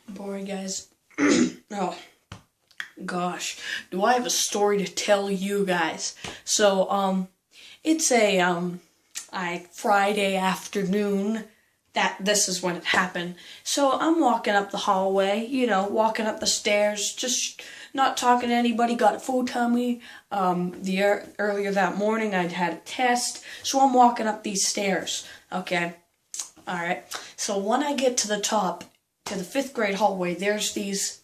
Boy, guys. Oh, gosh. Do I have a story to tell you guys? So, it's a Friday afternoon. This is when it happened. So I'm walking up the hallway, walking up the stairs, just not talking to anybody, got a full tummy. Earlier that morning I'd had a test, so I'm walking up these stairs, okay? Alright, so when I get to the top, to the 5th grade hallway, there's these,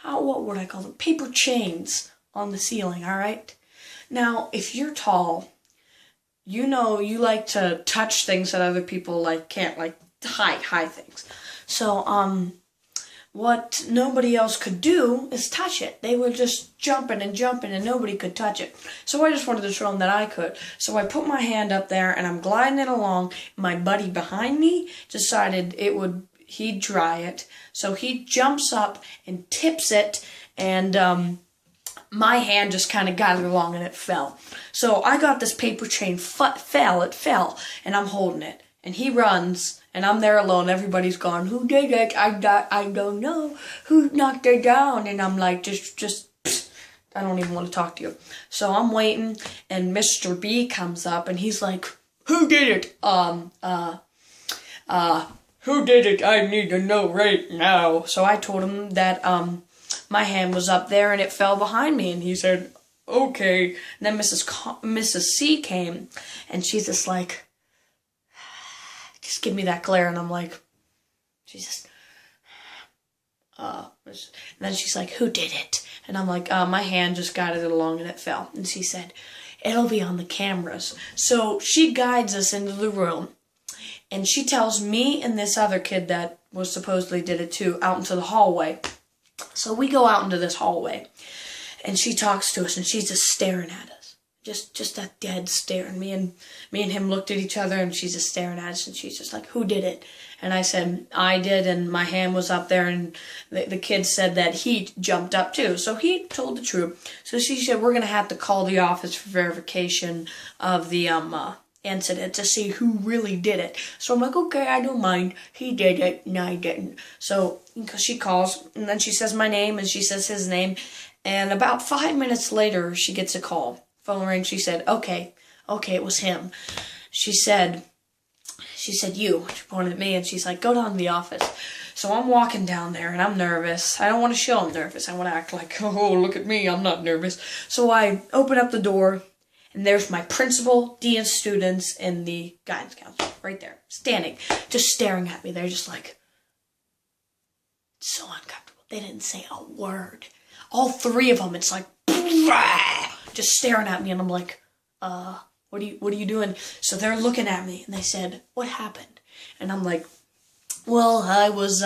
what would I call them? Paper chains on the ceiling, alright? Now, if you're tall, you like to touch things that other people can't, high things. So, what nobody else could do is touch it. They were just jumping and jumping and nobody could touch it. So I just wanted to show them that I could. So I put my hand up there and I'm gliding it along. My buddy behind me decided he'd try it. So he jumps up and tips it, and my hand just kind of got it along and it fell. So I got this paper chain, it fell, and I'm holding it. And he runs, and I'm there alone. Everybody's gone, who did it? I don't know. Who knocked it down? And I'm like, just, I don't even want to talk to you. So I'm waiting, and Mr. B comes up, and he's like, who did it? Who did it? I need to know right now. So I told him that, my hand was up there and it fell behind me, and he said, okay. And then Mrs. C came, and she's just like, just give me that glare, and I'm like, Jesus. And then she's like, who did it? And I'm like, my hand just guided it along and it fell. And she said, it'll be on the cameras. So she guides us into the room, and she tells me and this other kid that was supposedly did it too out into the hallway. So we go out into this hallway, and she talks to us, and she's just staring at us. Just that dead stare. And me and him looked at each other, and she's just staring at us, and she's just like, who did it? And I said, I did, and my hand was up there, and the kid said that he jumped up too. So he told the truth. So she said, we're going to have to call the office for verification of the incident to see who really did it. So I'm like, okay, I don't mind. He did it, and I didn't. So she calls, and then she says my name, and she says his name. And about 5 minutes later, she gets a call. Phone rings. She said, okay, it was him. She said, you. She pointed at me, and she's like, go down to the office. So I'm walking down there, and I'm nervous. I don't want to show I'm nervous. I want to act like, oh, look at me, I'm not nervous. So I open up the door, and there's my principal, dean of students, and the guidance counselor right there, standing, just staring at me. They're just like, so uncomfortable. They didn't say a word. All 3 of them, it's like, just staring at me, and I'm like, what are you doing? So they're looking at me, and they said, what happened? And I'm like, well, I was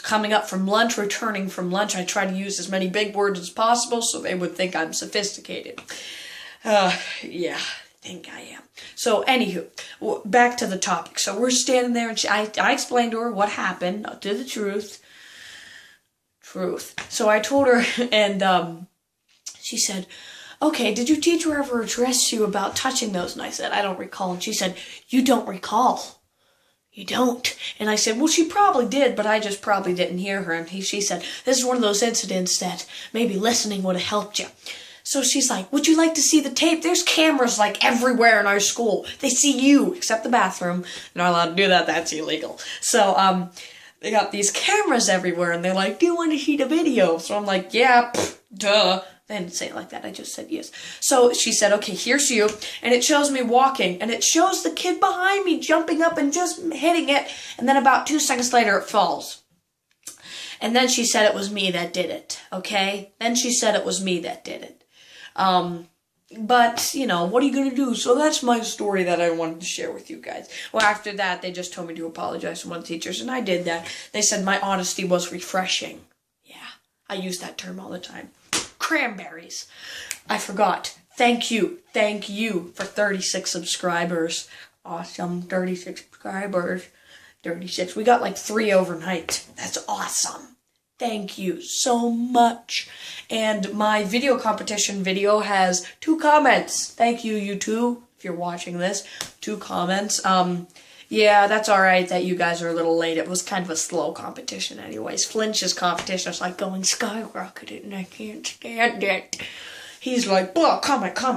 coming up from lunch, returning from lunch. I try to use as many big words as possible so they would think I'm sophisticated. Yeah, I think I am. So, anywho, back to the topic. So we're standing there, and I explained to her what happened, to the truth. So I told her, and she said, okay, did your teacher ever address you about touching those? And I said, I don't recall. And she said, you don't recall. You don't. And I said, well, she probably did, but I just probably didn't hear her. And she said, this is one of those incidents that maybe listening would have helped you. So she's like, would you like to see the tape? There's cameras everywhere in our school. They see you, except the bathroom. They're not allowed to do that. That's illegal. So, they got these cameras everywhere, and they're like, do you want to see the video? So I'm like, yeah, duh. They didn't say it like that. I just said yes. So she said, okay, here's you. And it shows me walking. And it shows the kid behind me jumping up and just hitting it. And then about 2 seconds later, it falls. And then she said it was me that did it. Okay? Then she said it was me that did it. But, what are you going to do? So that's my story that I wanted to share with you guys. Well, after that, they just told me to apologize to one of the teachers. And I did that. They said my honesty was refreshing. Yeah, I use that term all the time. Cranberries. I forgot. Thank you for 36 subscribers. Awesome. 36 subscribers. 36. We got 3 overnight. That's awesome. Thank you so much. And my video competition video has 2 comments. Thank you, you two, if you're watching this. 2 comments. Yeah, that's alright that you guys are a little late. It was kind of a slow competition anyways. Flinch's competition was like going skyrocketed and I can't stand it. He's like, blah, comment. Blah,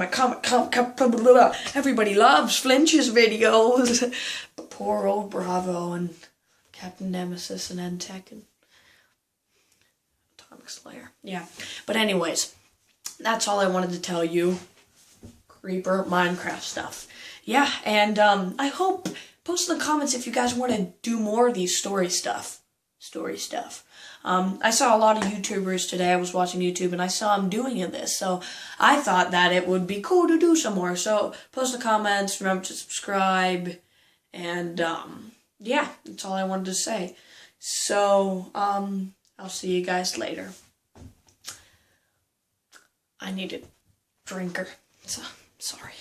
blah, blah. Everybody loves Flinch's videos. But poor old Bravo and Captain Nemesis and N-Tech and Atomic Slayer. Yeah. But anyways, that's all I wanted to tell you. Creeper Minecraft stuff. Yeah, and I hope, post in the comments if you guys want to do more of these story stuff. I saw a lot of YouTubers today. I was watching YouTube and I saw them doing this, so I thought that it would be cool to do some more. So post in the comments, remember to subscribe, and yeah, that's all I wanted to say. So I'll see you guys later. I need a drinker, so sorry.